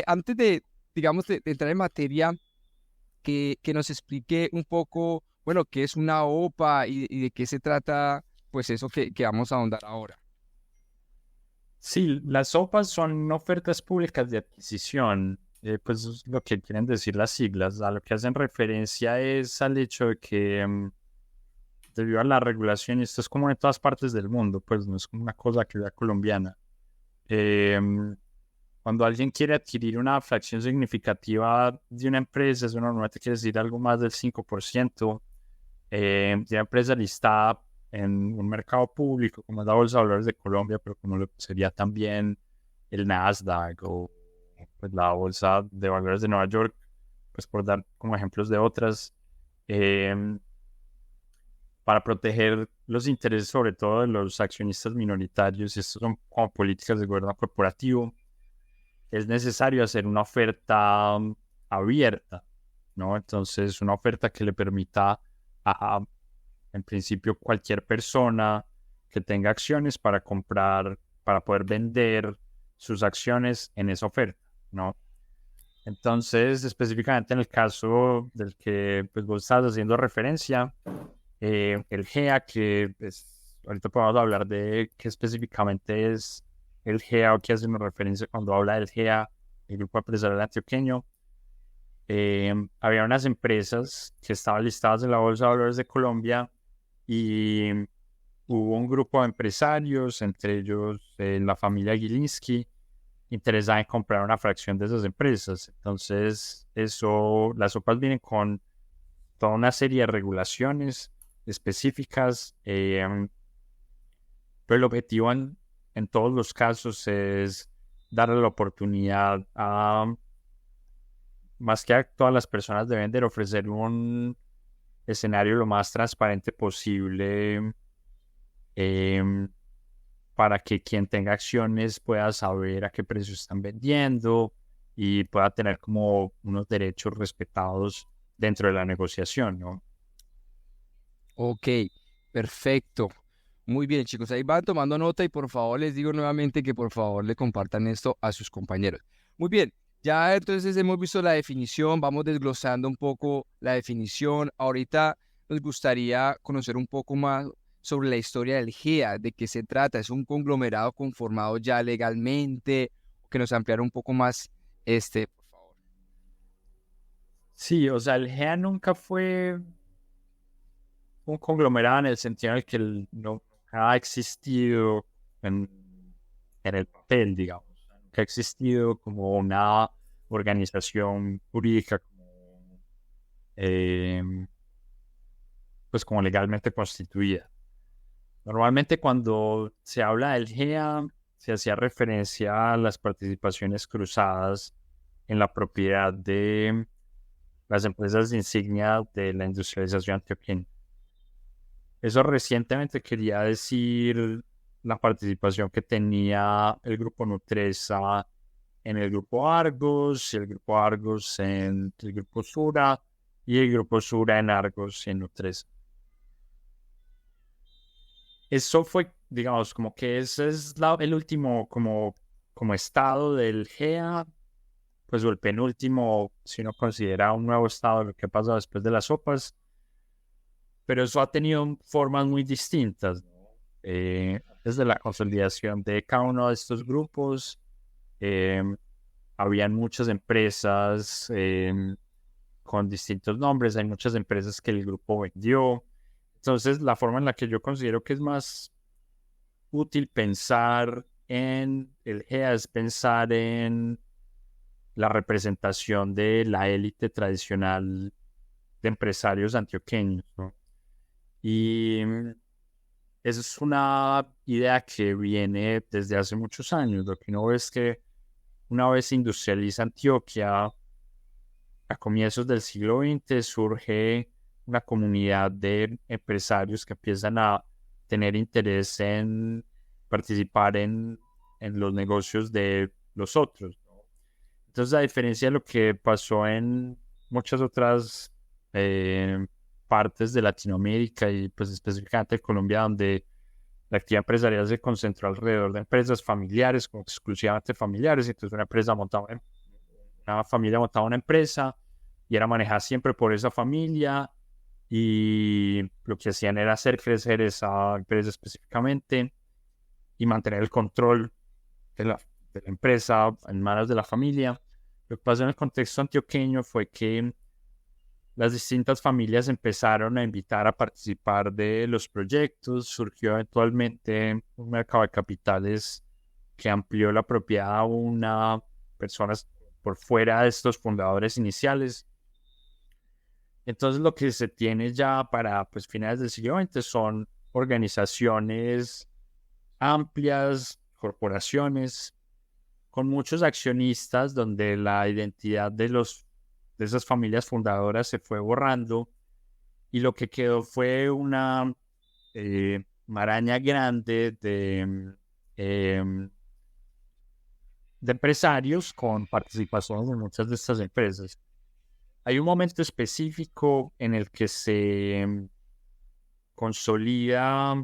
Antes de, digamos, de entrar en materia, que nos explique un poco, bueno, qué es una OPA y de qué se trata, pues eso que vamos a ahondar ahora. Sí, las OPAs son ofertas públicas de adquisición, pues es lo que quieren decir las siglas. A lo que hacen referencia es al hecho de que debido a la regulación, y esto es como en todas partes del mundo, pues no es como una cosa que sea colombiana. eh, Cuando alguien quiere adquirir una fracción significativa de una empresa, eso normalmente quiere decir algo más del 5% de una empresa listada en un mercado público, como es la Bolsa de Valores de Colombia, pero como lo sería también el Nasdaq o pues, la Bolsa de Valores de Nueva York, pues por dar como ejemplos de otras, eh, para proteger los intereses sobre todo de los accionistas minoritarios, y estos son como políticas de gobierno corporativo, es necesario hacer una oferta abierta, ¿no? Entonces, una oferta que le permita a, en principio, cualquier persona que tenga acciones para comprar, para poder vender sus acciones en esa oferta, ¿no? Entonces, específicamente en el caso del que pues, vos estás haciendo referencia, el GEA, que pues, ahorita podemos hablar de qué específicamente es el GEA o qué hacemos referencia cuando habla del GEA, el Grupo Empresarial Antioqueño. Había unas empresas que estaban listadas en la Bolsa de Valores de Colombia y hubo un grupo de empresarios, entre ellos la familia Gilinski, interesada en comprar una fracción de esas empresas. Entonces, las OPAs vienen con toda una serie de regulaciones específicas, pero el objetivo en todos los casos es darle la oportunidad a, más que a todas las personas de vender, ofrecer un escenario lo más transparente posible, em, para que quien tenga acciones pueda saber a qué precio están vendiendo y pueda tener como unos derechos respetados dentro de la negociación, ¿no? Ok, perfecto. Muy bien, chicos, ahí van tomando nota y por favor les digo nuevamente que por favor le compartan esto a sus compañeros. Muy bien, ya entonces hemos visto la definición, vamos desglosando un poco la definición. Ahorita nos gustaría conocer un poco más sobre la historia del GEA, de qué se trata. ¿Es un conglomerado conformado ya legalmente? Que nos ampliara un poco más por favor. Sí, o sea, el GEA nunca fue un conglomerado en el sentido en el que no ha existido en, en el papel, digamos. Que ha existido como una organización jurídica, eh, pues como legalmente constituida. Normalmente cuando se habla del GEA, se hacía referencia a las participaciones cruzadas en la propiedad de las empresas de insignia de la industrialización antioqueña. Eso recientemente quería decir la participación que tenía el grupo Nutresa en el grupo Argos, el grupo Argos en el grupo Sura y el grupo Sura en Argos y en Nutresa. Eso fue, digamos, como que ese es el último como estado del GEA, pues o el penúltimo, si uno considera un nuevo estado de lo que ha pasado después de las sopas, pero eso ha tenido formas muy distintas, ¿no? Antes de la consolidación de cada uno de estos grupos, eh, habían muchas empresas con distintos nombres, hay muchas empresas que el grupo vendió. Entonces, la forma en la que yo considero que es más útil pensar en el GEA es pensar en la representación de la élite tradicional de empresarios antioqueños, ¿no? Y esa es una idea que viene desde hace muchos años. Lo que uno ve es que una vez se industrializa Antioquia, a comienzos del siglo XX surge una comunidad de empresarios que empiezan a tener interés en participar en los negocios de los otros, ¿no? Entonces, a diferencia de lo que pasó en muchas otras eh, partes de Latinoamérica y pues específicamente Colombia, donde la actividad empresarial se concentró alrededor de empresas familiares, como exclusivamente familiares, entonces una empresa montada una familia montaba una empresa y era manejada siempre por esa familia y lo que hacían era hacer crecer esa empresa específicamente y mantener el control de la empresa en manos de la familia. Lo que pasó en el contexto antioqueño fue que las distintas familias empezaron a invitar a participar de los proyectos, surgió eventualmente un mercado de capitales que amplió la propiedad a una personas por fuera de estos fundadores iniciales. Entonces lo que se tiene ya para pues, finales del siglo XX son organizaciones amplias, corporaciones, con muchos accionistas donde la identidad de esas familias fundadoras se fue borrando y lo que quedó fue una maraña grande de empresarios con participación en muchas de estas empresas. Hay un momento específico en el que se consolida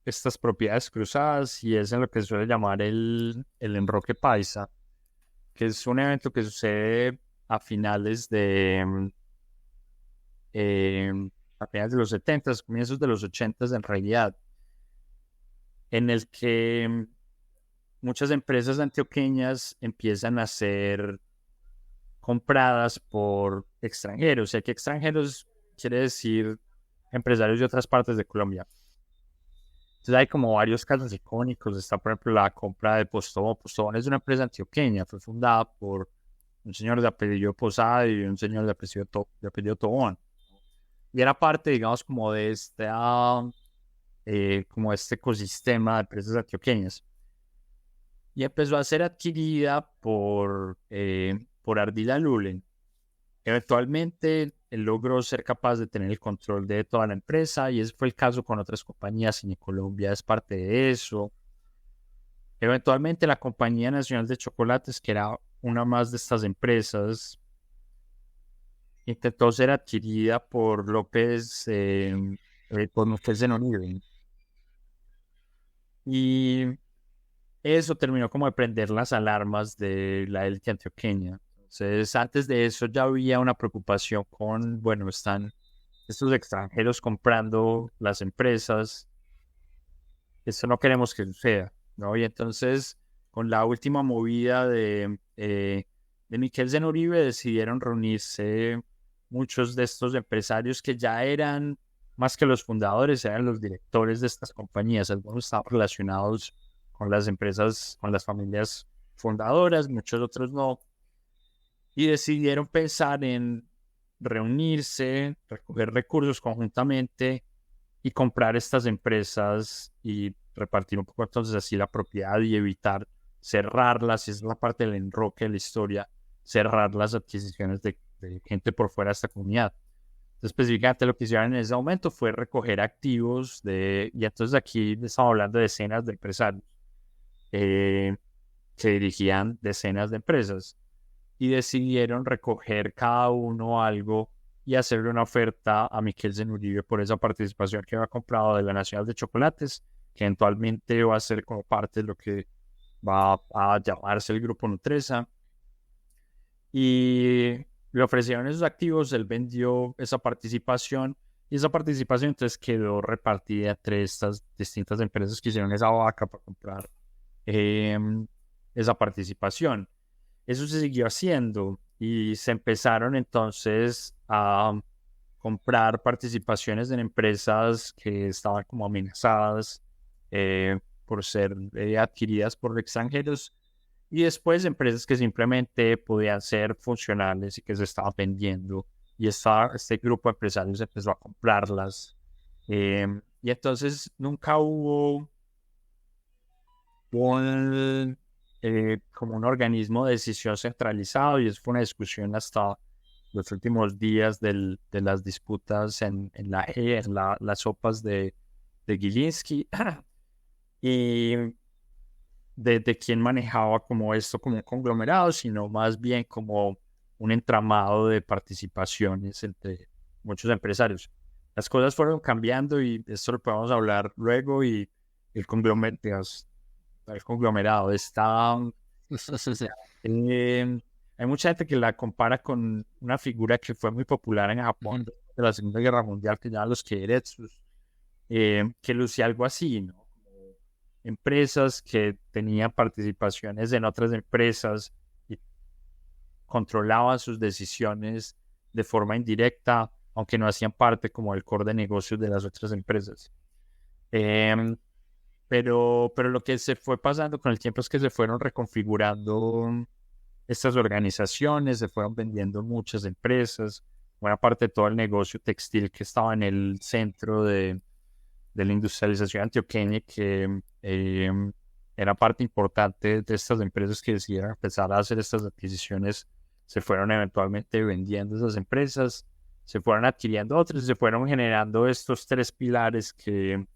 estas propiedades cruzadas y es en lo que se suele llamar el enroque paisa, que es un evento que sucede a finales a finales de los 70, comienzos de los 80 en realidad, en el que muchas empresas antioqueñas empiezan a ser compradas por extranjeros. Y aquí extranjeros quiere decir empresarios de otras partes de Colombia. Entonces hay como varios casos icónicos. Está, por ejemplo, la compra de Postobón. Postobón es una empresa antioqueña. Fue fundada por un señor de apellido Posada y un señor de apellido Tobón. Y era parte, digamos, como de como este ecosistema de empresas antioqueñas. Y empezó a ser adquirida por Ardila Lulen. Eventualmente, él logró ser capaz de tener el control de toda la empresa y ese fue el caso con otras compañías. Y Colombia es parte de eso. Eventualmente, la Compañía Nacional de Chocolates, que era una más de estas empresas, intentó ser adquirida por López de Nonive. Y eso terminó como de prender las alarmas de la élite antioqueña. Entonces, antes de eso ya había una preocupación con, bueno, están estos extranjeros comprando las empresas. Eso no queremos que suceda, ¿no? Y entonces, con la última movida de Miquel Zenuribe, decidieron reunirse muchos de estos empresarios que ya eran, más que los fundadores, eran los directores de estas compañías. Algunos estaban relacionados con las empresas, con las familias fundadoras, muchos otros no. Y decidieron pensar en reunirse, recoger recursos conjuntamente y comprar estas empresas y repartir un poco entonces así la propiedad y evitar cerrarlas. Y esa es la parte del enroque de la historia, cerrar las adquisiciones de gente por fuera de esta comunidad. Entonces, específicamente lo que hicieron en ese momento fue recoger activos y entonces aquí estamos hablando de decenas de empresarios que dirigían decenas de empresas y decidieron recoger cada uno algo y hacerle una oferta a Miquel Zenuribe por esa participación que había comprado de la Nacional de Chocolates, que eventualmente va a ser como parte de lo que va a llamarse el Grupo Nutresa. Y le ofrecieron esos activos, él vendió esa participación y esa participación entonces quedó repartida entre estas distintas empresas que hicieron esa vaca para comprar esa participación. Eso se siguió haciendo y se empezaron entonces a comprar participaciones en empresas que estaban como amenazadas por ser adquiridas por extranjeros y después empresas que simplemente podían ser funcionales y que se estaban vendiendo y este grupo de empresarios empezó a comprarlas y entonces nunca hubo como un organismo de decisión centralizado y eso fue una discusión hasta los últimos días de las disputas en las sopas de Gilinski y de quién manejaba como esto como un conglomerado, sino más bien como un entramado de participaciones entre muchos empresarios. Las cosas fueron cambiando y esto lo podemos hablar luego y el conglomerado está hay mucha gente que la compara con una figura que fue muy popular en Japón Ujú. de la Segunda Guerra Mundial, que llaman los Keiretsus, que lucía algo así, ¿no? Como empresas que tenían participaciones en otras empresas y controlaban sus decisiones de forma indirecta, aunque no hacían parte como del core de negocios de las otras empresas. Em, pero lo que se fue pasando con el tiempo es que se fueron reconfigurando estas organizaciones, se fueron vendiendo muchas empresas, buena parte de todo el negocio textil que estaba en el centro de la industrialización antioqueña, que era parte importante de estas empresas que decidieron empezar a hacer estas adquisiciones, se fueron eventualmente vendiendo esas empresas, se fueron adquiriendo otras, se fueron generando estos tres pilares que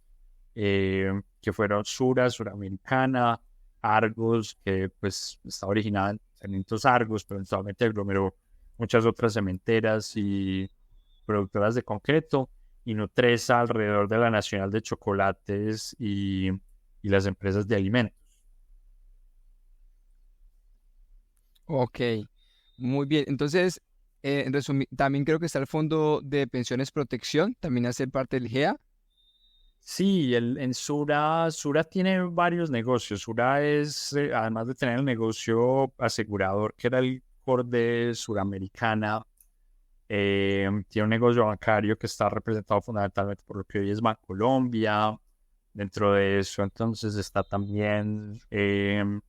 fueron Sura, Suramericana, Argos, que pues está originada en Cementos Argos, pero eventualmente aglomeró muchas otras cementeras y productoras de concreto, y Nutresa alrededor de la Nacional de Chocolates y las empresas de alimentos. Ok, muy bien. Entonces, en resumir, también creo que está el Fondo de Pensiones Protección, también hace parte del GEA. Sí, en Sura tiene varios negocios. Sura es, además de tener el negocio asegurador, que era el core de Suramericana, tiene un negocio bancario que está representado fundamentalmente por lo que hoy es Bancolombia. Dentro de eso, entonces, está también el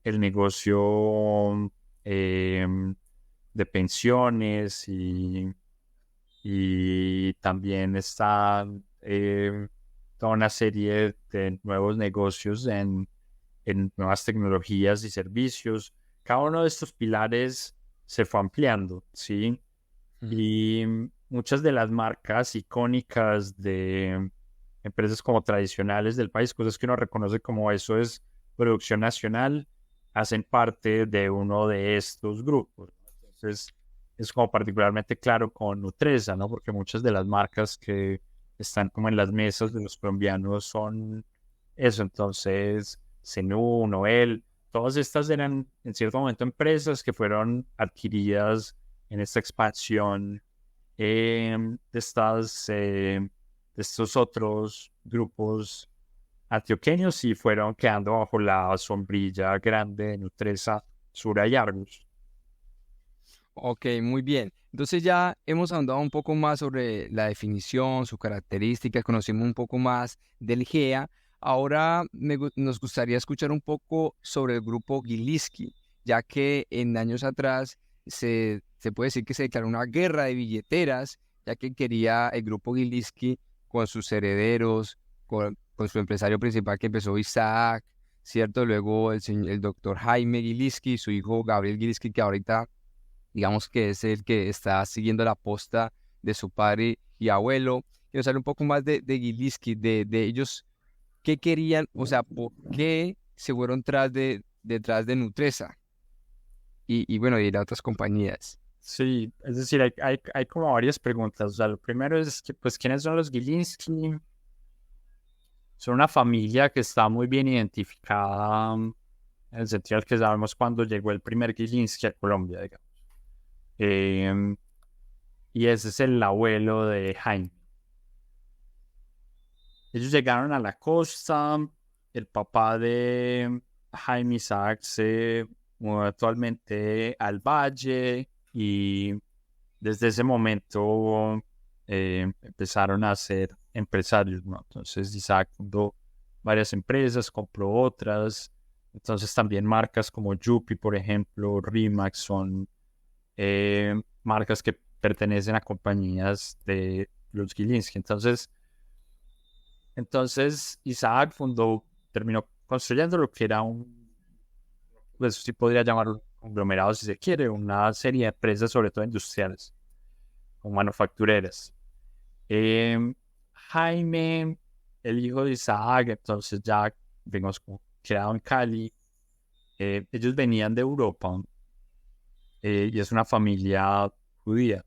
negocio de pensiones y también está toda una serie de nuevos negocios en nuevas tecnologías y servicios. Cada uno de estos pilares se fue ampliando, ¿sí? Ujú. Y muchas de las marcas icónicas de empresas como tradicionales del país, cosas que uno reconoce como eso es producción nacional, hacen parte de uno de estos grupos. Entonces, es como particularmente claro con Nutresa, ¿no? Porque muchas de las marcas que están como en las mesas de los colombianos son eso. Entonces, Zenú, Noel, todas estas eran en cierto momento empresas que fueron adquiridas en esta expansión de estos otros grupos antioqueños y fueron quedando bajo la sombrilla grande de Nutresa, Sura y Argus. Ok, muy bien. Entonces ya hemos ahondado un poco más sobre la definición, sus características, conocimos un poco más del GEA. Ahora nos gustaría escuchar un poco sobre el grupo Gilinski, ya que en años atrás se puede decir que se declaró una guerra de billeteras, ya que quería el grupo Gilinski con sus herederos, con su empresario principal que empezó Isaac, ¿cierto? Luego el doctor Jaime Gilinski, su hijo Gabriel Gilinski, que ahorita digamos que es el que está siguiendo la posta de su padre y abuelo. Quiero saber un poco más de Gilinski, de ellos, qué querían, o sea, por qué se fueron detrás de Nutresa y bueno, y de otras compañías. Sí, es decir, hay como varias preguntas. O sea, lo primero es que, pues, ¿quiénes son los Gilinski? Son una familia que está muy bien identificada en el sentido al que sabemos cuando llegó el primer Gilinski a Colombia, digamos. Em, y ese es el abuelo de Jaime. Ellos llegaron a la costa, el papá de Jaime Isaac se mudó actualmente al valle y desde ese momento empezaron a ser empresarios, ¿no? Entonces Isaac fundó varias empresas, compró otras, entonces también marcas como Yupi, por ejemplo, Rimax son marcas que pertenecen a compañías de los Gilinski. Entonces Isaac terminó construyendo lo que era pues sí podría llamarlo conglomerado si se quiere, una serie de empresas, sobre todo industriales o manufactureras. Jaime, el hijo de Isaac, entonces ya vimos como creado en Cali. Ellos venían de Europa y es una familia judía.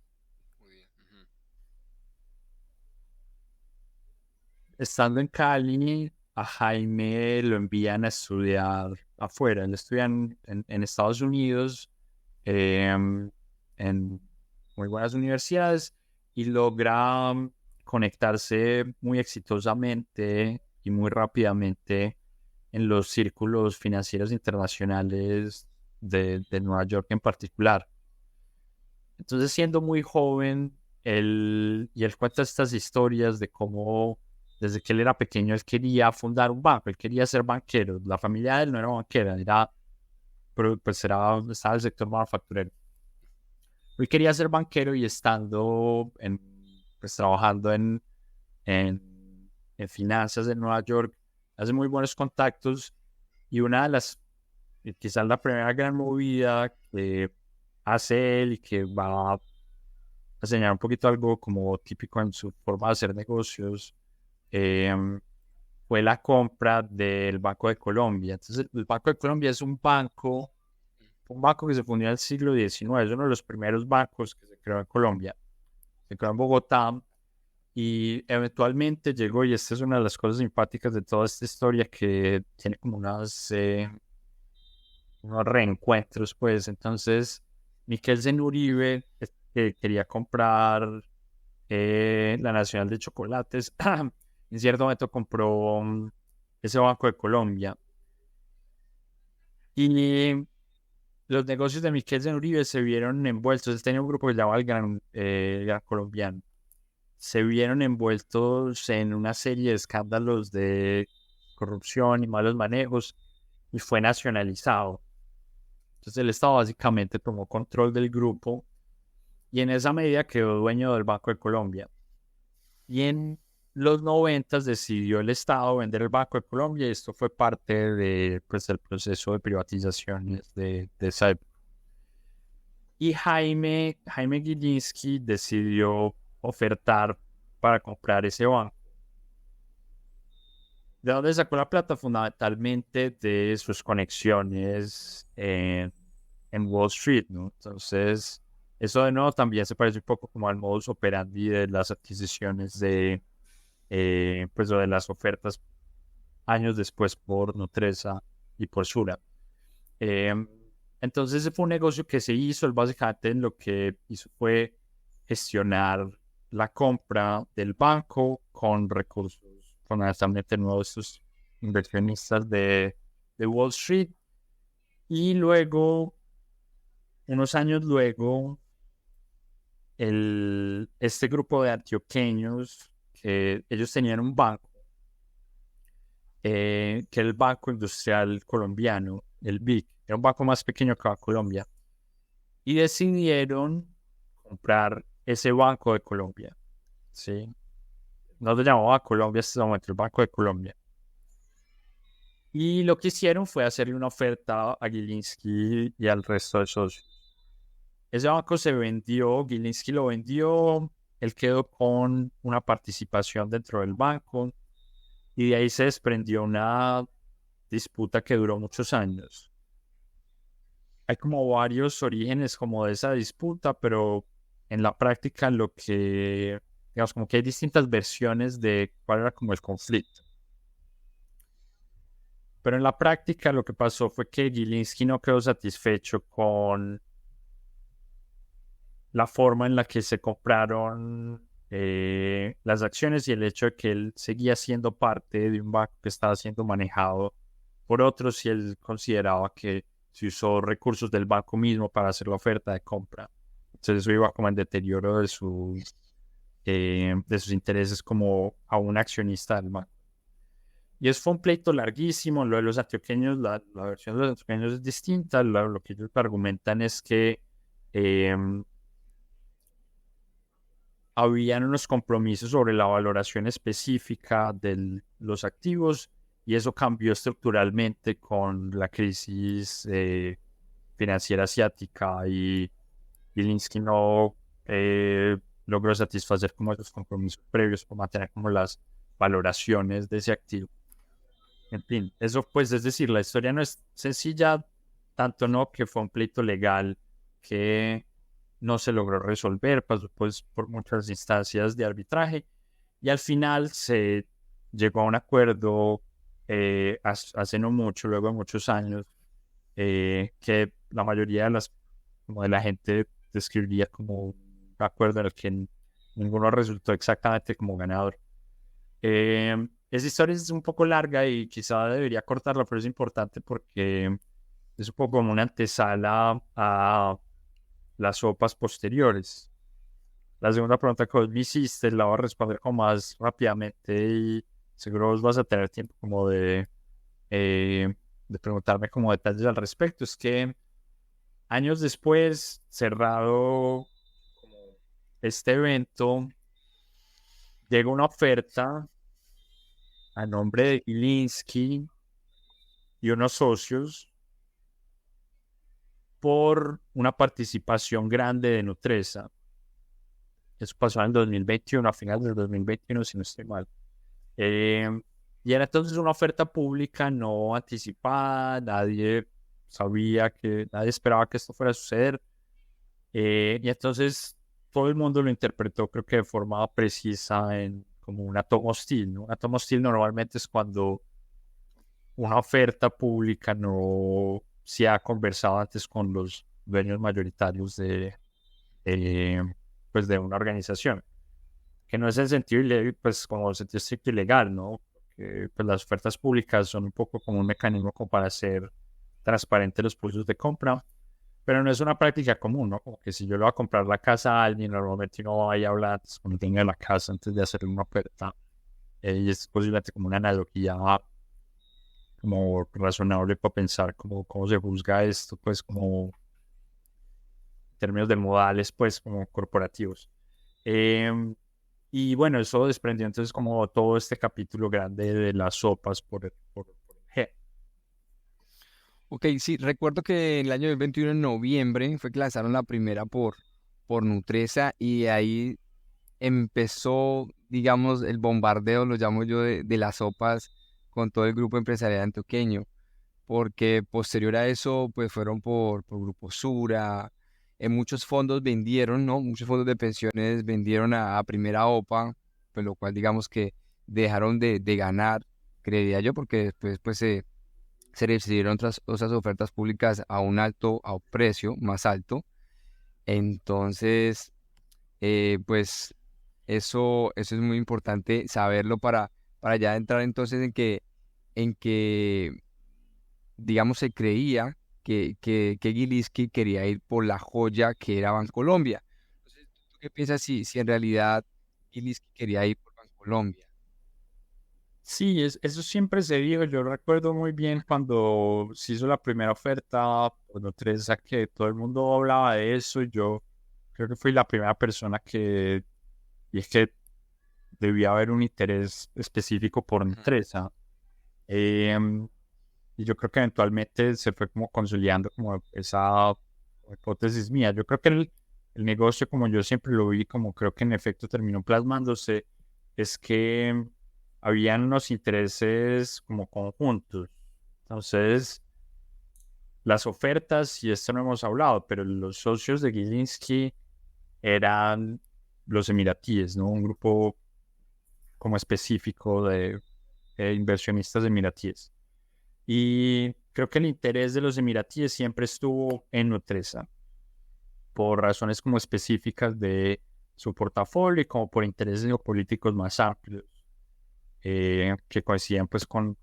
Estando en Cali, a Jaime lo envían a estudiar afuera. Él estudia en Estados Unidos, en muy buenas universidades y logra conectarse muy exitosamente y muy rápidamente en los círculos financieros internacionales de Nueva York en particular. Entonces, siendo muy joven, él cuenta estas historias de cómo desde que él era pequeño él quería fundar un banco, él quería ser banquero. La familia de él no era banquera, estaba en el sector manufacturero. Él quería ser banquero y trabajando en finanzas en Nueva York, hace muy buenos contactos y una de las, quizás la primera gran movida que hace él y que va a enseñar un poquito algo como típico en su forma de hacer negocios, fue la compra del Banco de Colombia. Entonces, el Banco de Colombia es un banco que se fundó en el siglo XIX, es uno de los primeros bancos que se creó en Colombia. Se creó en Bogotá y eventualmente llegó, y esta es una de las cosas simpáticas de toda esta historia, que tiene como unos reencuentros, pues. Entonces, Miquelsen Uribe, que quería comprar la Nacional de Chocolates, en cierto momento compró ese Banco de Colombia. Y los negocios de Miquelsen Uribe se vieron envueltos. Él tenía un grupo que se llamaba el Gran Colombiano. Se vieron envueltos en una serie de escándalos de corrupción y malos manejos y fue nacionalizado. Entonces el Estado básicamente tomó control del grupo y en esa medida quedó dueño del Banco de Colombia. Y en los 90 decidió el Estado vender el Banco de Colombia y esto fue parte del proceso de privatizaciones de esa época. Y Jaime Gilinski decidió ofertar para comprar ese banco. ¿De dónde sacó la plata? Fundamentalmente de sus conexiones en Wall Street, ¿no? Entonces, eso de nuevo también se parece un poco como al modus operandi de las adquisiciones o de las ofertas años después por Nutresa y por Sura. Entonces, ese fue un negocio que se hizo. Él básicamente lo que hizo fue gestionar la compra del banco con recursos fundamentalmente nuevos, estos inversionistas de Wall Street. Y luego, unos años luego, este grupo de antioqueños, que ellos tenían un banco, que era el Banco Industrial Colombiano, el BIC, era un banco más pequeño que Colombia, y decidieron comprar ese Banco de Colombia, ¿sí? No se llamaba Colombia hasta ese momento, el Banco de Colombia. Y lo que hicieron fue hacerle una oferta a Gilinski y al resto de socios. Ese banco se vendió, Gilinski lo vendió, él quedó con una participación dentro del banco y de ahí se desprendió una disputa que duró muchos años. Hay como varios orígenes como de esa disputa, pero en la práctica digamos como que hay distintas versiones de cuál era como el conflicto. Pero en la práctica lo que pasó fue que Gilinski no quedó satisfecho con la forma en la que se compraron las acciones y el hecho de que él seguía siendo parte de un banco que estaba siendo manejado por otros y él consideraba que se usó recursos del banco mismo para hacer la oferta de compra. Entonces eso iba como en deterioro de sus intereses como a un accionista del banco. Y eso fue un pleito larguísimo. Lo de los antioqueños, la versión de los antioqueños es distinta. Lo que ellos argumentan es que habían unos compromisos sobre la valoración específica de los activos y eso cambió estructuralmente con la crisis financiera asiática y Gilinski no logró satisfacer como esos compromisos previos por mantener como las valoraciones de ese activo. En fin, eso pues es decir, la historia no es sencilla, tanto no que fue un pleito legal que no se logró resolver, pasó pues por muchas instancias de arbitraje y al final se llegó a un acuerdo hace no mucho, luego de muchos años, que la mayoría de las como de la gente describiría como un acuerdo en el que ninguno resultó exactamente como ganador. Esa historia es un poco larga y quizá debería cortarla, pero es importante porque es un poco como una antesala a las sopas posteriores. La segunda pregunta que vos me hiciste la voy a responder como más rápidamente y seguro vos vas a tener tiempo como de preguntarme como detalles al respecto. Es que años después, cerrado como este evento, llega una oferta a nombre de Gilinski y unos socios por una participación grande de Nutresa. Eso pasó en el 2021, a finales del 2021, si no estoy mal. Eh, y era entonces una oferta pública no anticipada, nadie sabía nadie esperaba que esto fuera a suceder. Y entonces todo el mundo lo interpretó, creo que de forma precisa, como una toma hostil, ¿no? Una toma hostil normalmente es cuando una oferta pública no se ha conversado antes con los dueños mayoritarios pues de una organización, que no es en sentido pues como el sentido estricto ilegal, ¿no? Porque pues las ofertas públicas son un poco como un mecanismo como para hacer transparentes los precios de compra, pero no es una práctica común, ¿no? Como que si yo le voy a comprar la casa a alguien, normalmente no vaya a hablar antes cuando tenga la casa antes de hacerle una oferta, y es posiblemente como una analogía como razonable para pensar cómo se juzga esto, pues como en términos de modales, pues como corporativos. Y bueno, eso desprendió entonces como todo este capítulo grande de las sopas por G. Ok, sí, recuerdo que en el año 2021, en noviembre, fue que lanzaron la primera por Nutresa y ahí empezó, digamos, el bombardeo, lo llamo yo, de las sopas con todo el grupo empresarial antioqueño, porque posterior a eso, pues fueron por Grupo Sura, muchos fondos vendieron, ¿no? Muchos fondos de pensiones vendieron a Primera OPA, pues lo cual digamos que dejaron de ganar, creería yo, porque después pues se recibieron otras ofertas públicas a un precio más alto. Entonces, pues eso es muy importante saberlo para ya entrar entonces en que digamos, se creía que Gilinski quería ir por la joya que era Bancolombia. Entonces, ¿tú qué piensas si en realidad Gilinski quería ir por Bancolombia? Sí, eso siempre se dijo. Yo recuerdo muy bien cuando se hizo la primera oferta por Nutresa, que todo el mundo hablaba de eso. Y yo creo que fui la primera persona y es que debía haber un interés específico por Ujú. Nutresa. Em, y yo creo que eventualmente se fue como consolidando como esa hipótesis mía. Yo creo que el negocio, como yo siempre lo vi, como creo que en efecto terminó plasmándose, es que habían unos intereses como conjuntos. Entonces, las ofertas, y esto no hemos hablado, pero los socios de Gilinski eran los emiratíes, ¿no? Un grupo como específico de inversionistas emiratíes. Y creo que el interés de los emiratíes siempre estuvo en Nutresa, por razones como específicas de su portafolio y como por intereses geopolíticos más amplios, que coincidían pues como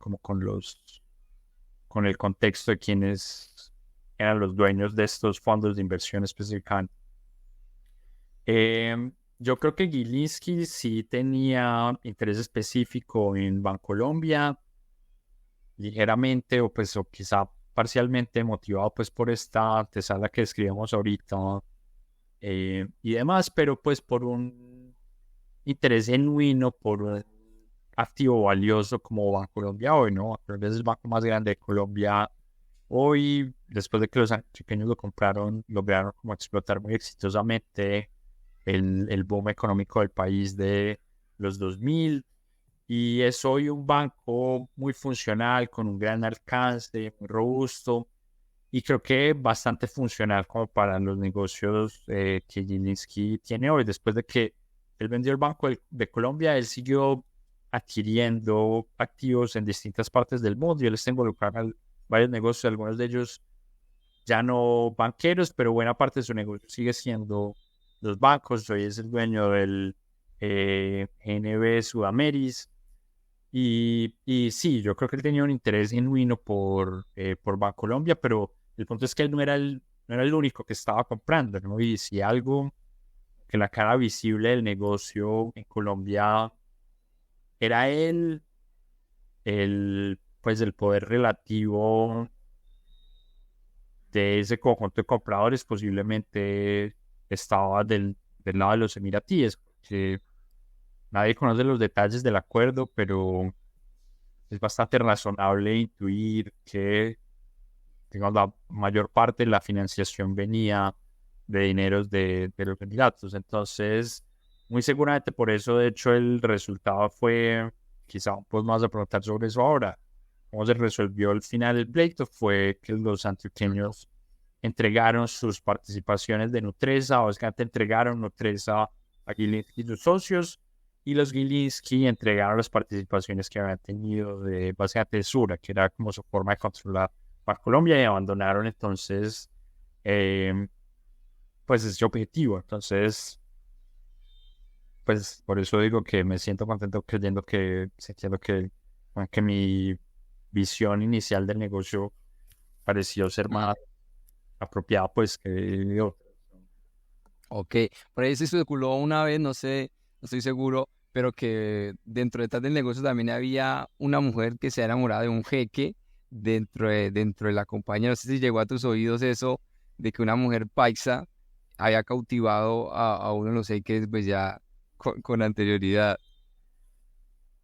con el contexto de quienes eran los dueños de estos fondos de inversión específicamente. Yo creo que Gilinski sí tenía interés específico en Bancolombia, ligeramente o quizá parcialmente motivado pues por esta antesala que describimos ahorita, y demás, pero pues por un interés genuino, por un activo valioso como Bancolombia hoy, ¿no? Bancolombia es el banco más grande de Colombia hoy. Después de que los antioqueños lo compraron, lograron como explotar muy exitosamente el boom económico del país de los 2000, y es hoy un banco muy funcional, con un gran alcance, muy robusto, y creo que bastante funcional como para los negocios que Gilinski tiene hoy. Después de que él vendió el Banco de Colombia, él siguió adquiriendo activos en distintas partes del mundo y él está involucrado en varios negocios, algunos de ellos ya no banqueros, pero buena parte de su negocio sigue siendo los bancos. Hoy es el dueño del NB Sudameris. Y sí, yo creo que él tenía un interés genuino por Bancolombia, pero el punto es que él no era el único que estaba comprando, ¿no? Y si algo que la cara visible del negocio en Colombia era pues el poder relativo de ese conjunto de compradores, posiblemente estaba del lado de los emiratíes, que nadie conoce los detalles del acuerdo, pero es bastante razonable intuir que, digamos, la mayor parte de la financiación venía de dineros de los Emiratos. Entonces, muy seguramente por eso, de hecho, el resultado fue, quizá un poco más a preguntar sobre eso ahora. Cómo se resolvió el final del pleito fue que los antioqueños entregaron sus participaciones de Nutresa, o básicamente entregaron Nutresa a Gilinski y sus socios, y los Gilinski entregaron las participaciones que habían tenido de básicamente de Sura, que era como su forma de controlar Colombia, y abandonaron entonces pues ese objetivo. Entonces, pues por eso digo que me siento contento sintiendo que mi visión inicial del negocio pareció ser más apropiada pues que otra. Ok, por ahí se especuló una vez, no sé, no estoy seguro, pero que detrás del negocio también había una mujer que se ha enamorado de un jeque dentro de la compañía. No sé si llegó a tus oídos eso, de que una mujer paisa había cautivado a uno de los jeques, pues ya con anterioridad.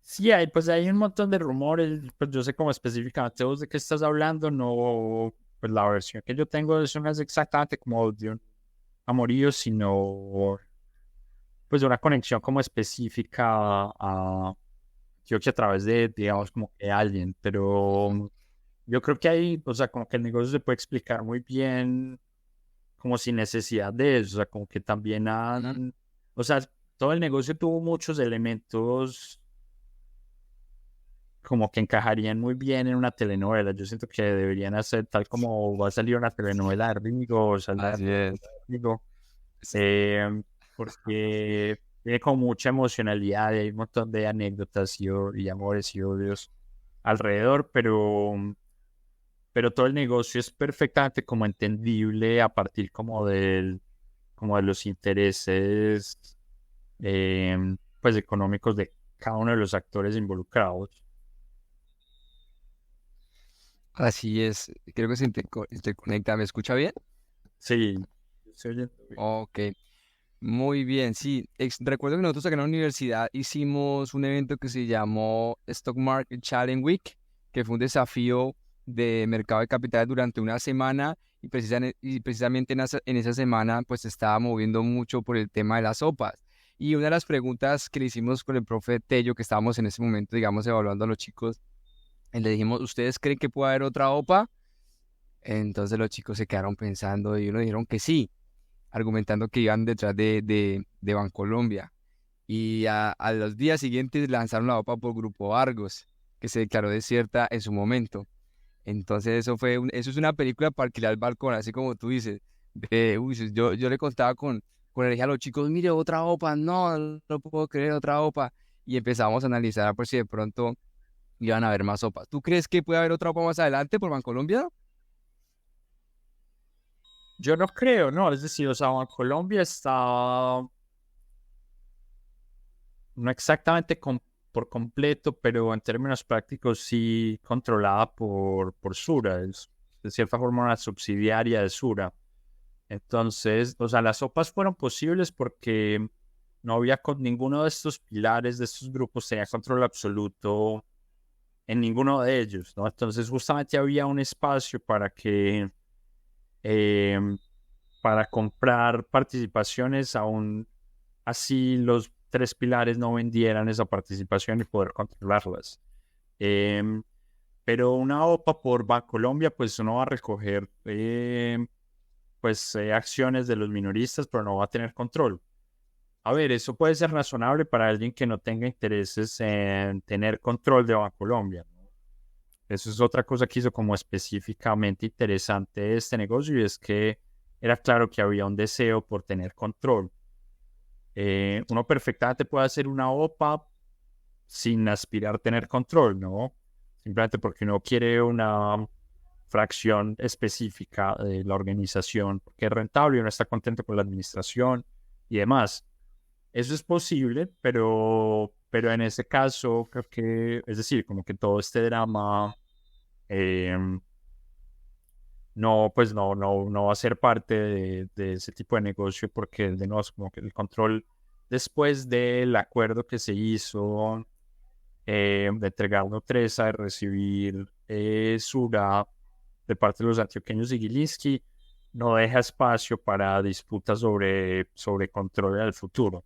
Sí, pues hay un montón de rumores, pues yo sé como específicamente vos de qué estás hablando, no, pues la versión que yo tengo eso no es exactamente como de un amorío, sino pues de una conexión como específica yo que a través de, digamos, como que alguien, pero yo creo que hay, o sea, como que el negocio se puede explicar muy bien, como sin necesidad de eso, o sea, como que también o sea, todo el negocio tuvo muchos elementos como que encajarían muy bien en una telenovela. Yo siento que deberían hacer tal como va a salir una telenovela de Rigo, o sea, la Así es. Rigo, porque tiene como mucha emocionalidad y hay un montón de anécdotas y amores y odios alrededor, pero todo el negocio es perfectamente como entendible a partir como de los intereses pues económicos de cada uno de los actores involucrados. Así es, creo que se interconecta. ¿Me escucha bien? Sí, se oye bien. Ok, muy bien, sí. Recuerdo que nosotros acá en la universidad hicimos un evento que se llamó Stock Market Challenge Week, que fue un desafío de mercado de capitales durante una semana y, y precisamente en esa semana pues se estaba moviendo mucho por el tema de las sopas. Y una de las preguntas que le hicimos con el profe Tello, que estábamos en ese momento, digamos, evaluando a los chicos, le dijimos, ¿ustedes creen que puede haber otra OPA? Entonces los chicos se quedaron pensando y uno dijeron que sí, argumentando que iban detrás de Bancolombia. Y a los días siguientes lanzaron la OPA por Grupo Argos, que se declaró desierta en su momento. Entonces eso es una película para alquilar el balcón, así como tú dices. Uy, yo le contaba con el a los chicos, mire, otra OPA, no, no puedo creer otra OPA. Y empezamos a analizar a ver si de pronto iban a haber más OPAs. ¿Tú crees que puede haber otra OPA más adelante por Bancolombia? Yo no creo, ¿no? Es decir, o sea, Colombia está no exactamente por completo, pero en términos prácticos sí controlada por Sura. Es de cierta forma una subsidiaria de Sura. Entonces, o sea, las sopas fueron posibles porque no había con ninguno de estos pilares, de estos grupos, tenía control absoluto en ninguno de ellos, ¿no? Entonces, justamente había un espacio eh, para comprar participaciones, aún así los tres pilares no vendieran esa participación y poder controlarlas. Em, pero una OPA por Bancolombia, pues uno va a recoger acciones de los minoristas, pero no va a tener control. A ver, eso puede ser razonable para alguien que no tenga intereses en tener control de Bancolombia, ¿no? Eso es otra cosa que hizo como específicamente interesante este negocio, y es que era claro que había un deseo por tener control. Uno perfectamente puede hacer una OPA sin aspirar a tener control, ¿no? Simplemente porque uno quiere una fracción específica de la organización, porque es rentable y uno está contento con la administración y demás. Eso es posible, pero en ese caso creo que, es decir, como que todo este drama eh, no, pues no va a ser parte de ese tipo de negocio, porque de nuevo es como que el control después del acuerdo que se hizo de entregar Nutresa, de recibir Sura de parte de los antioqueños y Gilinski, no deja espacio para disputas sobre control del futuro.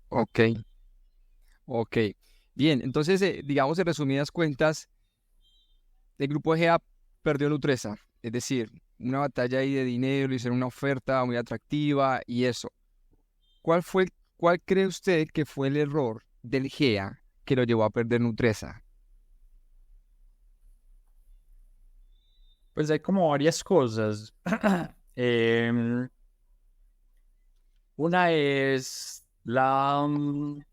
Ok, ok. Bien, entonces, digamos en resumidas cuentas, el grupo EGEA perdió Nutresa. Es decir, una batalla ahí de dinero, le hicieron una oferta muy atractiva y eso. ¿Cuál cree usted que fue el error del GEA que lo llevó a perder Nutresa? Pues hay como varias cosas. Em, una es un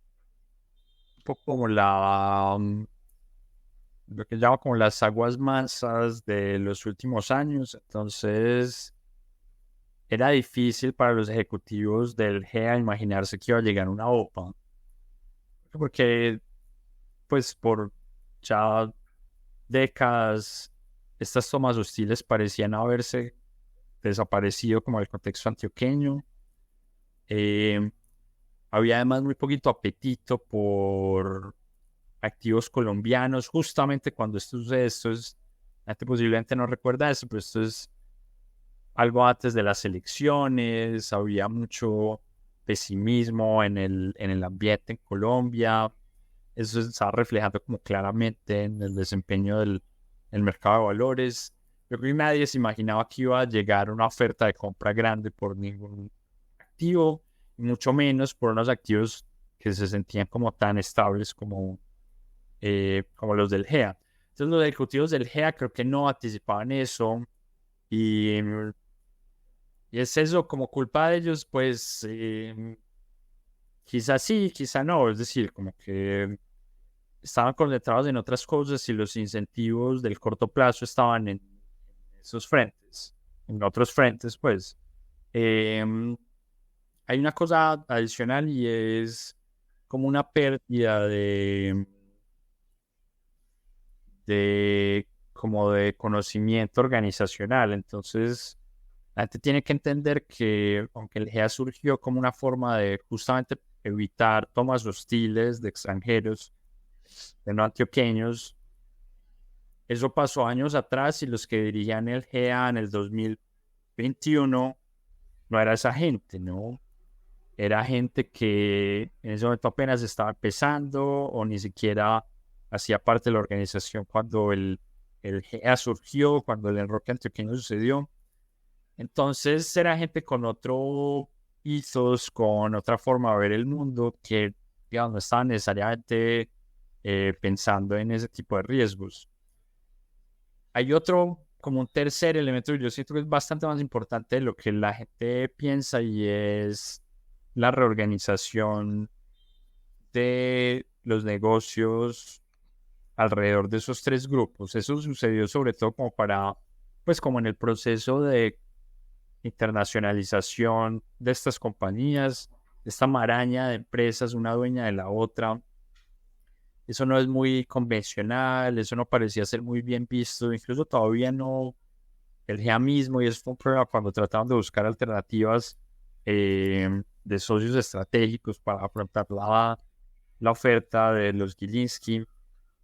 poco como lo que llama como las aguas mansas de los últimos años. Entonces, era difícil para los ejecutivos del GEA imaginarse que iba a llegar una OPA, porque pues por ya décadas estas tomas hostiles parecían haberse desaparecido como el contexto antioqueño. Eh, Había además muy poquito apetito por activos colombianos. Justamente cuando esto sucede, la gente posiblemente no recuerda eso, pero esto es algo antes de las elecciones. Había mucho pesimismo en el ambiente en Colombia. Eso se está reflejando como claramente en el desempeño del mercado de valores. Yo creo que nadie se imaginaba que iba a llegar una oferta de compra grande por ningún activo, y mucho menos por unos activos que se sentían como tan estables como los del GEA. Entonces los ejecutivos del GEA creo que no anticipaban eso, y, y es eso como culpa de ellos, pues quizás sí, quizá no. Es decir, como que estaban concentrados en otras cosas y los incentivos del corto plazo estaban en esos frentes, en otros frentes, pues. Em, Hay una cosa adicional, y es como una pérdida como de conocimiento organizacional. Entonces, la gente tiene que entender que aunque el GEA surgió como una forma de justamente evitar tomas hostiles de extranjeros, de no antioqueños, eso pasó años atrás, y los que dirigían el GEA en el 2021 no era esa gente, ¿no? Era gente que en ese momento apenas estaba empezando o ni siquiera hacía parte de la organización cuando el GEA surgió, cuando el enroque antioqueño sucedió. Entonces era gente con otro ethos, con otra forma de ver el mundo, que digamos, no estaba necesariamente pensando en ese tipo de riesgos. Hay otro, como un tercer elemento que yo siento que es bastante más importante de lo que la gente piensa, y es la reorganización de los negocios alrededor de esos tres grupos. Eso sucedió sobre todo pues como en el proceso de internacionalización de estas compañías, esta maraña de empresas, una dueña de la otra. Eso no es muy convencional, eso no parecía ser muy bien visto, incluso todavía no, el GEA mismo, y eso fue un problema cuando trataban de buscar alternativas de socios estratégicos para afrontar la oferta de los Gilinski.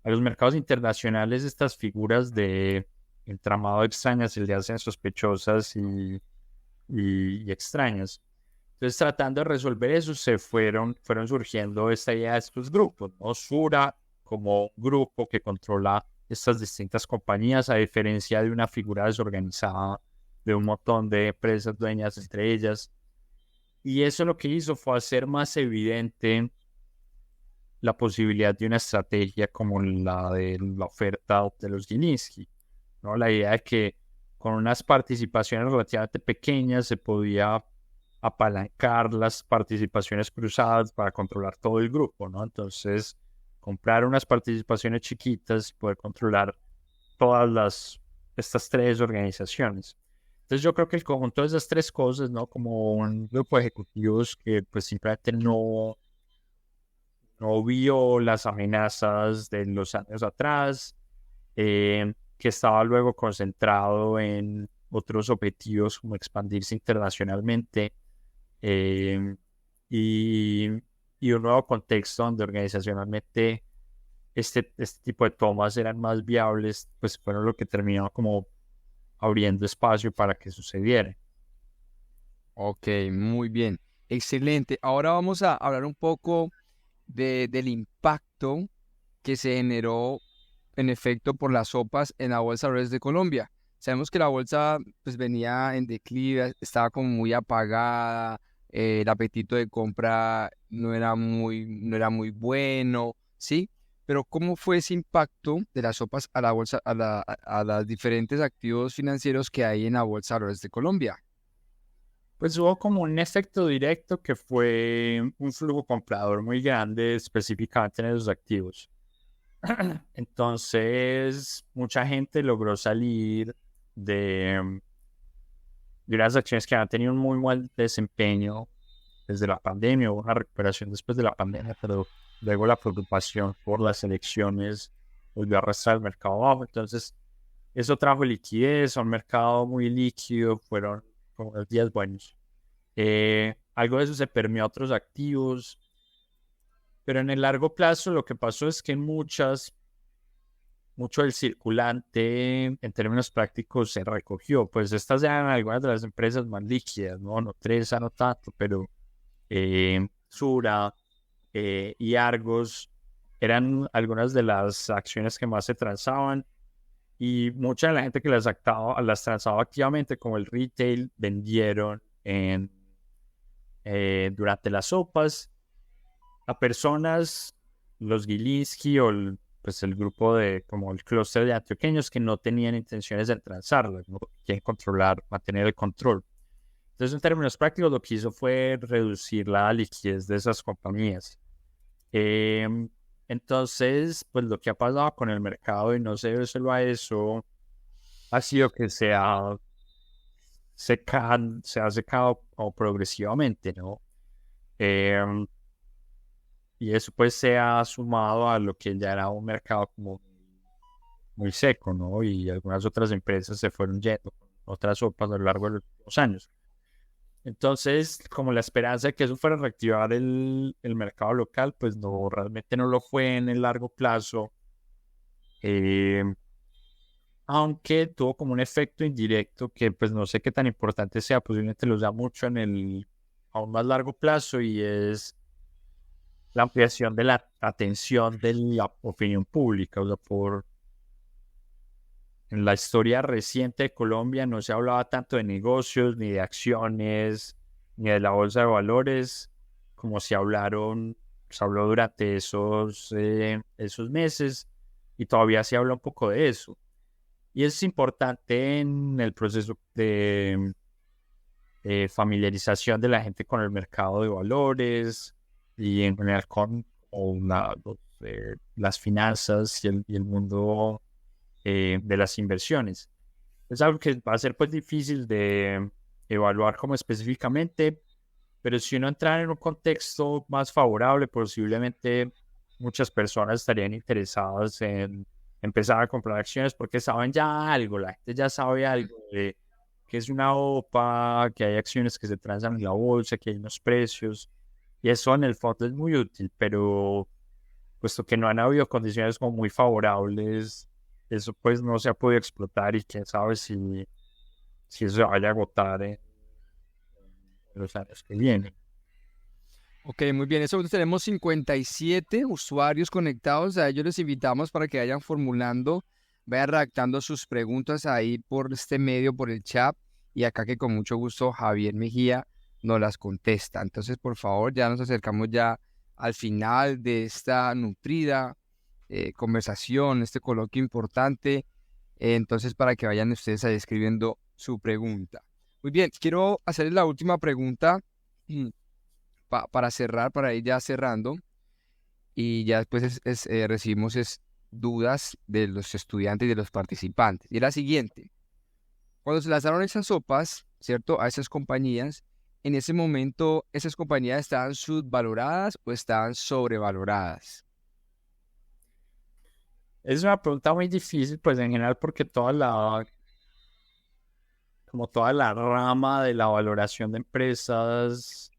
A los mercados internacionales, estas figuras de entramado extrañas se le hacen sospechosas y extrañas. Entonces, tratando de resolver eso, fueron surgiendo esta idea de estos grupos, ¿no? Sura como grupo que controla estas distintas compañías, a diferencia de una figura desorganizada de un montón de empresas dueñas entre ellas. Y eso lo que hizo fue hacer más evidente la posibilidad de una estrategia como la de la oferta de los Gilinski, ¿no? La idea de que con unas participaciones relativamente pequeñas se podía apalancar las participaciones cruzadas para controlar todo el grupo, ¿no? Entonces, comprar unas participaciones chiquitas y poder controlar estas tres organizaciones. Entonces yo creo que el conjunto de esas tres cosas, ¿no? Como un grupo de ejecutivos que pues simplemente no vio las amenazas de los años atrás, que estaba luego concentrado en otros objetivos como expandirse internacionalmente, eh, y, y un nuevo contexto donde organizacionalmente este tipo de tomas eran más viables, pues fueron lo que terminó como abriendo espacio para que sucediera. Ok, muy bien. Excelente. Ahora vamos a hablar un poco del impacto que se generó en efecto por las sopas en la Bolsa de Valores de Colombia. Sabemos que la bolsa pues venía en declive, estaba como muy apagada, el apetito de compra no era muy bueno, ¿sí? Pero ¿cómo fue ese impacto de las sopas a la bolsa, a los diferentes activos financieros que hay en la Bolsa de Valores de Colombia? Pues hubo como un efecto directo que fue un flujo comprador muy grande específicamente en esos activos. Entonces, mucha gente logró salir de unas acciones que habían tenido un muy mal desempeño desde la pandemia. Hubo una recuperación después de la pandemia, pero luego la preocupación por las elecciones volvió a arrastrar el mercado abajo. Entonces, eso trajo liquidez a un mercado muy líquido, fueron como los días buenos. Algo de eso se permeó a otros activos, pero en el largo plazo lo que pasó es que mucho del circulante en términos prácticos se recogió. Pues estas eran algunas de las empresas más líquidas, ¿no? Nutresa no tanto, pero Sura y Argos eran algunas de las acciones que más se transaban, y mucha de la gente que las transaba activamente, como el retail, vendieron durante las sopas a personas, los Gilinski o pues el grupo como el clúster de antioqueños que no tenían intenciones de transarlas, no quieren controlar, mantener el control. Entonces, en términos prácticos, lo que hizo fue reducir la liquidez de esas compañías. Entonces, pues lo que ha pasado con el mercado, y no se debe solo a eso, ha sido que se ha secado como progresivamente, ¿no? Y eso pues se ha sumado a lo que ya era un mercado como muy seco, ¿no? Y algunas otras empresas se fueron yendo con otras sopas a lo largo de los años. Entonces, como la esperanza de que eso fuera a reactivar el mercado local, pues no, realmente no lo fue en el largo plazo. Eh, Aunque tuvo como un efecto indirecto que pues no sé qué tan importante sea, posiblemente lo da mucho en el aún más largo plazo, y es la ampliación de la atención de la opinión pública. O sea, en la historia reciente de Colombia no se hablaba tanto de negocios, ni de acciones, ni de la bolsa de valores, como se habló durante esos meses, y todavía se habla un poco de eso. Y es importante en el proceso de familiarización de la gente con el mercado de valores y en general con las finanzas y el mundo de las inversiones. Es algo que va a ser pues difícil de evaluar como específicamente, pero si uno entra en un contexto más favorable, posiblemente muchas personas estarían interesadas en empezar a comprar acciones porque saben ya algo, la gente ya sabe algo de que es una OPA, que hay acciones que se transan en la bolsa, que hay unos precios, y eso en el fondo es muy útil, pero puesto que no han habido condiciones como muy favorables, eso pues no se ha podido explotar, y quién sabe si eso se vaya a agotar en los años que vienen. Ok, muy bien. Eso tenemos 57 usuarios conectados. A ellos les invitamos para que vayan formulando, vayan redactando sus preguntas ahí por este medio, por el chat. Y acá que con mucho gusto Javier Mejía nos las contesta. Entonces, por favor, ya nos acercamos ya al final de esta nutrida conversación, este coloquio importante. Entonces, para que vayan ustedes ahí escribiendo su pregunta. Muy bien, quiero hacerles la última pregunta para cerrar, para ir ya cerrando. Y ya después recibimos dudas de los estudiantes y de los participantes. Y es la siguiente. Cuando se lanzaron esas sopas, ¿cierto? A esas compañías, en ese momento, ¿esas compañías estaban subvaloradas o estaban sobrevaloradas? Es una pregunta muy difícil, pues en general, porque como toda la rama de la valoración de empresas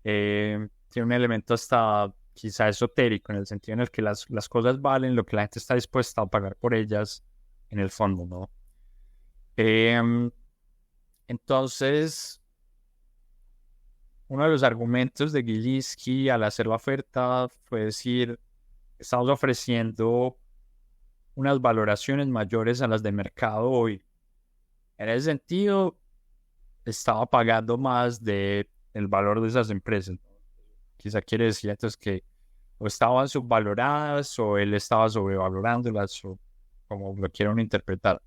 tiene un elemento hasta quizá esotérico, en el sentido en el que las cosas valen lo que la gente está dispuesta a pagar por ellas en el fondo, ¿no? Entonces, uno de los argumentos de Gilinski al hacer la oferta fue decir, estamos ofreciendo unas valoraciones mayores a las de mercado hoy. En ese sentido, estaba pagando más del valor de esas empresas. Quizá quiere decir entonces que o estaban subvaloradas o él estaba sobrevalorándolas o como lo quieran interpretar.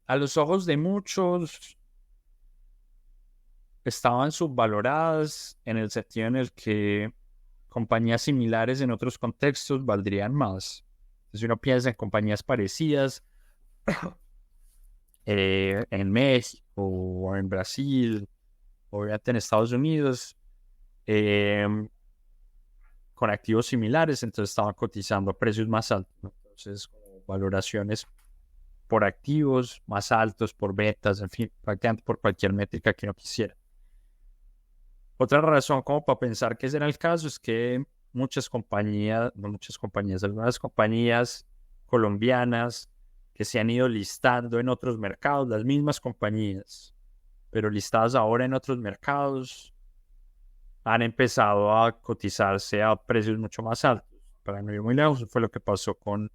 A los ojos de muchos estaban subvaloradas en el sentido en el que compañías similares en otros contextos valdrían más. Si uno piensa en compañías parecidas en México o en Brasil o en Estados Unidos, con activos similares, entonces estaban cotizando a precios más altos, ¿no? Entonces, valoraciones por activos más altos, por ventas, en fin, prácticamente por cualquier métrica que uno quisiera. Otra razón como para pensar que ese era el caso es que algunas compañías colombianas que se han ido listando en otros mercados, las mismas compañías, pero listadas ahora en otros mercados, han empezado a cotizarse a precios mucho más altos. Para no ir muy lejos, fue lo que pasó con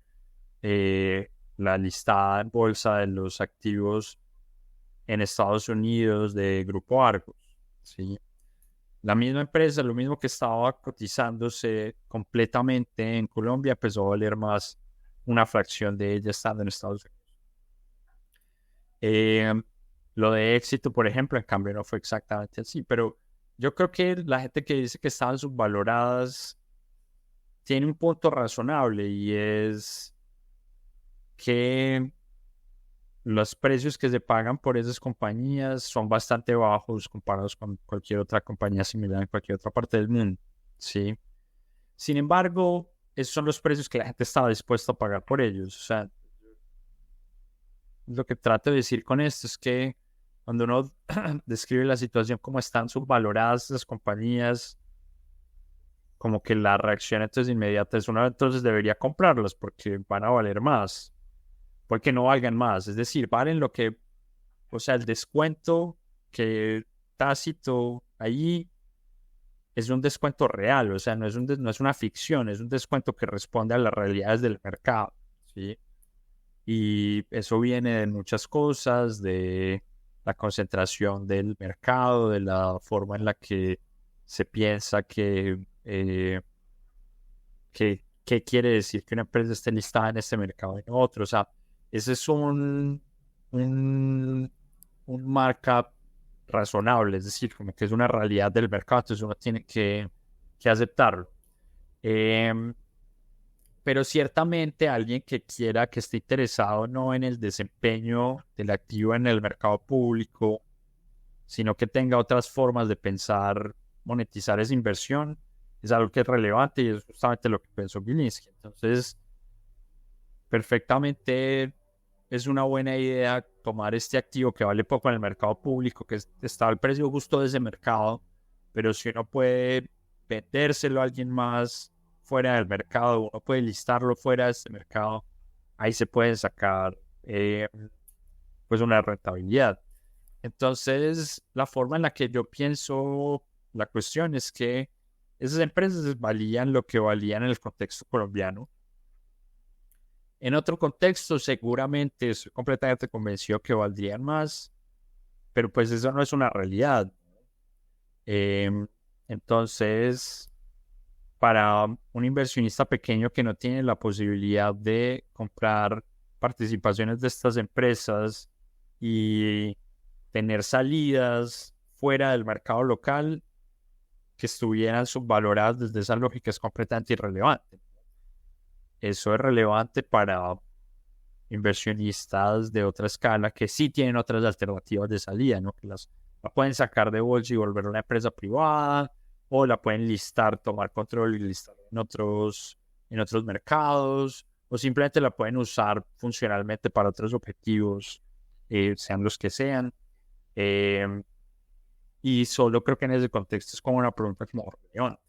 la listada en bolsa de los activos en Estados Unidos de Grupo Argos, ¿sí? La misma empresa, lo mismo que estaba cotizándose completamente en Colombia, empezó a valer más una fracción de ella estando en Estados Unidos. Lo de Éxito, por ejemplo, en cambio no fue exactamente así, pero yo creo que la gente que dice que estaban subvaloradas tiene un punto razonable y es que los precios que se pagan por esas compañías son bastante bajos comparados con cualquier otra compañía similar en cualquier otra parte del mundo, ¿sí? Sin embargo, esos son los precios que la gente estaba dispuesta a pagar por ellos. O sea, lo que trato de decir con esto es que cuando uno describe la situación como están subvaloradas las compañías, como que la reacción entonces inmediata es uno entonces debería comprarlas porque van a valer más, porque no valgan más. Es decir, valen lo que, o sea, el descuento que tácito allí es un descuento real, o sea, no es una ficción, es un descuento que responde a las realidades del mercado, ¿sí? Y eso viene de muchas cosas, de la concentración del mercado, de la forma en la que se piensa qué quiere decir que una empresa esté listada en este mercado y en otro. O sea, ese es un markup razonable, es decir, como que es una realidad del mercado, entonces uno tiene que aceptarlo. Pero ciertamente alguien que esté interesado no en el desempeño del activo en el mercado público, sino que tenga otras formas de pensar, monetizar esa inversión, es algo que es relevante y es justamente lo que pensó Gilinski. Entonces, perfectamente es una buena idea tomar este activo que vale poco en el mercado público, que está al precio justo de ese mercado, pero si uno puede vendérselo a alguien más fuera del mercado, uno puede listarlo fuera de este mercado, ahí se puede sacar pues una rentabilidad. Entonces, la forma en la que yo pienso la cuestión es que esas empresas valían lo que valían en el contexto colombiano. En otro contexto, seguramente estoy completamente convencido que valdrían más, pero pues eso no es una realidad. Entonces, para un inversionista pequeño que no tiene la posibilidad de comprar participaciones de estas empresas y tener salidas fuera del mercado local que estuvieran subvaloradas desde esa lógica es completamente irrelevante. Eso es relevante para inversionistas de otra escala que sí tienen otras alternativas de salida, ¿no? Que la pueden sacar de bolsa y volver a una empresa privada, o la pueden listar, tomar control y listar en otros mercados, o simplemente la pueden usar funcionalmente para otros objetivos, sean los que sean. Y solo creo que en ese contexto es como una pregunta como relevante.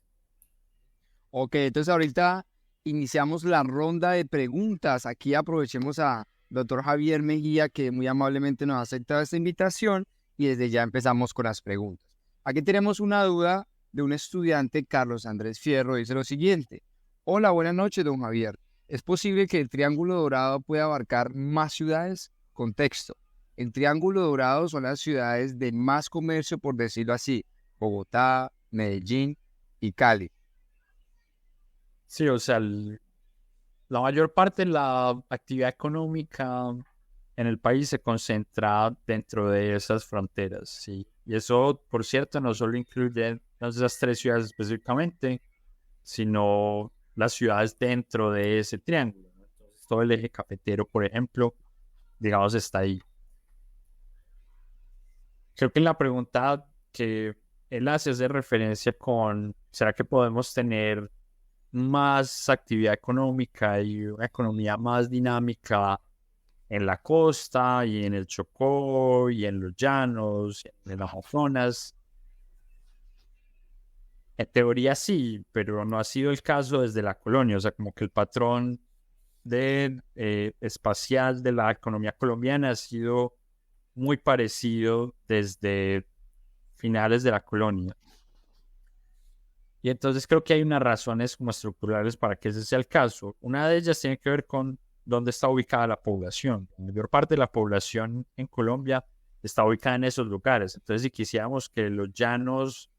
Ok, entonces ahorita iniciamos la ronda de preguntas. Aquí aprovechemos a doctor Javier Mejía, que muy amablemente nos ha aceptado esta invitación, y desde ya empezamos con las preguntas. Aquí tenemos una duda de un estudiante, Carlos Andrés Fierro, dice lo siguiente. Hola, buenas noches, don Javier. ¿Es posible que el Triángulo Dorado pueda abarcar más ciudades? Contexto. El Triángulo Dorado son las ciudades de más comercio, por decirlo así: Bogotá, Medellín y Cali. Sí, o sea, la mayor parte de la actividad económica en el país se concentra dentro de esas fronteras, sí. Y eso, por cierto, no solo incluye esas 3 ciudades específicamente, sino las ciudades dentro de ese triángulo, ¿no? Entonces, todo el eje cafetero, por ejemplo, digamos, está ahí. Creo que la pregunta que él hace referencia con, ¿será que podemos tener más actividad económica y una economía más dinámica en la costa y en el Chocó y en los llanos, y en las zonas? En teoría sí, pero no ha sido el caso desde la colonia. O sea, como que el patrón espacial de la economía colombiana ha sido muy parecido desde finales de la colonia. Y entonces creo que hay unas razones como estructurales para que ese sea el caso. Una de ellas tiene que ver con dónde está ubicada la población. La mayor parte de la población en Colombia está ubicada en esos lugares. Entonces, si quisiéramos que los llanos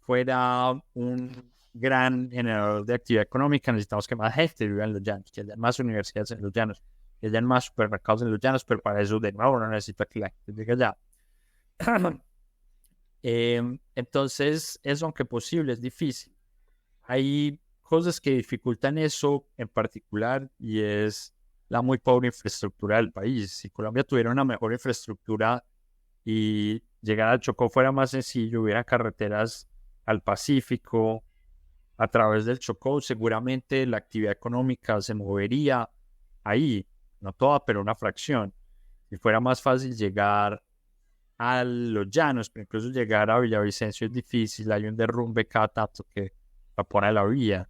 fuera un gran generador de actividad económica, necesitamos que más gente viva en los llanos, que haya más universidades en los llanos, que haya más supermercados en los llanos, pero para eso, de nuevo, no necesita que la gente llegue allá. Entonces, eso, aunque posible, es difícil. Hay cosas que dificultan eso en particular, y es la muy pobre infraestructura del país. Si Colombia tuviera una mejor infraestructura y llegar al Chocó fuera más sencillo, hubiera carreteras al Pacífico a través del Chocó, seguramente la actividad económica se movería ahí, no toda, pero una fracción. Si fuera más fácil llegar a los llanos, pero incluso llegar a Villavicencio es difícil, hay un derrumbe cada tanto que la pone a la vía.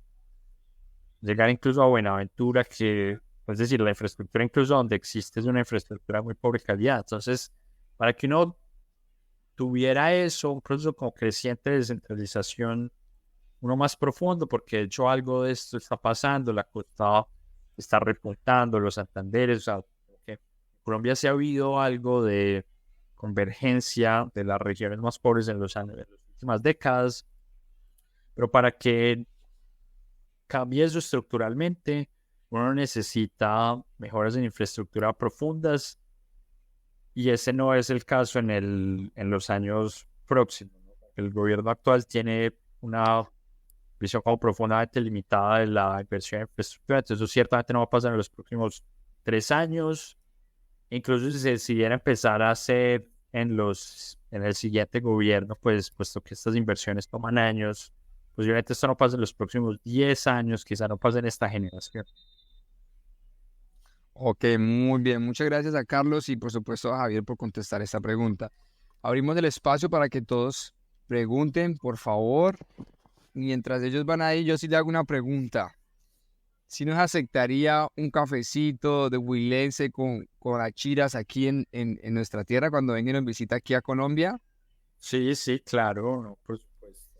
Llegar incluso a Buenaventura, que, es decir, la infraestructura incluso donde existe es una infraestructura de muy pobre calidad. Entonces, para que uno tuviera eso, un proceso como creciente de descentralización, uno más profundo, porque de hecho algo de esto está pasando, la costa está repuntando, los Santanderes, o sea, que en Colombia se ha habido algo de convergencia de las regiones más pobres en los años, en las últimas décadas, pero para que cambie eso estructuralmente, uno necesita mejoras en infraestructura profundas, y ese no es el caso en los años próximos, ¿no? El gobierno actual tiene una visión como profundamente limitada de la inversión en infraestructura, entonces eso ciertamente no va a pasar en los próximos 3 años. Incluso si se decidiera empezar a hacer en el siguiente gobierno, pues puesto que estas inversiones toman años, posiblemente esto no pase en los próximos 10 años, quizá no pase en esta generación. Ok, muy bien. Muchas gracias a Carlos y por supuesto a Javier por contestar esta pregunta. Abrimos el espacio para que todos pregunten, por favor. Mientras ellos van ahí, yo sí le hago una pregunta. ¿Si nos aceptaría un cafecito de huilense con achiras aquí en nuestra tierra cuando vengan en visita aquí a Colombia? Sí, sí, claro, no, por supuesto.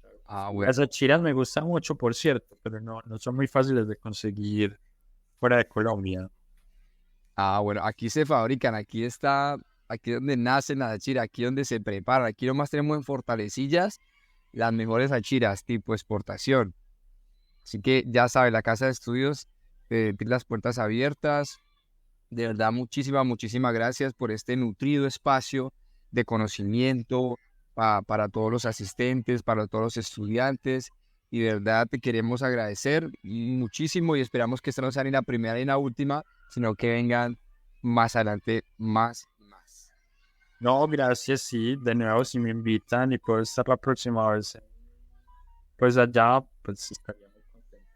Claro. Ah, Las bueno. achiras me gustan mucho, por cierto, pero no son muy fáciles de conseguir fuera de Colombia. Ah, bueno, aquí se fabrican, aquí está aquí donde nacen las achiras, aquí donde se preparan. Aquí nomás tenemos en Fortalecillas las mejores achiras tipo exportación. Así que ya sabes, la Casa de Estudios tiene las puertas abiertas. De verdad, muchísimas gracias por este nutrido espacio de conocimiento para todos los asistentes, para todos los estudiantes. Y de verdad te queremos agradecer muchísimo y esperamos que esta no sea ni la primera ni la última, sino que vengan más adelante más y más. No, gracias, sí, de nuevo si me invitan y puedo estar la próxima vez, pues allá, pues estaría muy contento.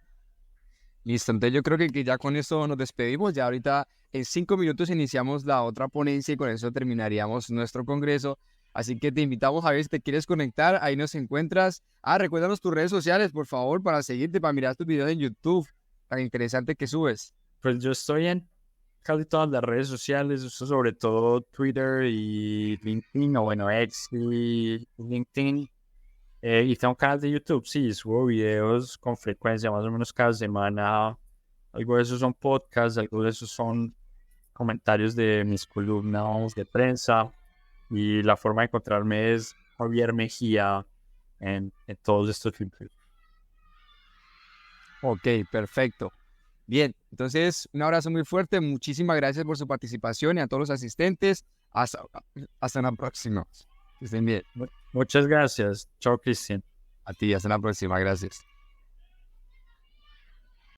Listo, entonces yo creo que ya con esto nos despedimos. Ya ahorita en 5 minutos iniciamos la otra ponencia y con eso terminaríamos nuestro congreso. Así que te invitamos, Javier, si te quieres conectar, ahí nos encuentras. Recuérdanos tus redes sociales, por favor, para seguirte, para mirar tus videos en YouTube, tan interesante que subes. Pues yo estoy en casi todas las redes sociales, sobre todo Twitter y LinkedIn, o bueno, X y LinkedIn. Y tengo un canal de YouTube, sí, subo videos con frecuencia, más o menos cada semana. Algo de esos son podcasts, algo de esos son comentarios de mis columnas de prensa. Y la forma de encontrarme es Javier Mejía en todos estos sitios. Ok, perfecto. Bien, entonces un abrazo muy fuerte, muchísimas gracias por su participación y a todos los asistentes. Hasta la próxima. Que estén bien. Muchas gracias. Chao, Cristian. A ti, hasta la próxima, gracias.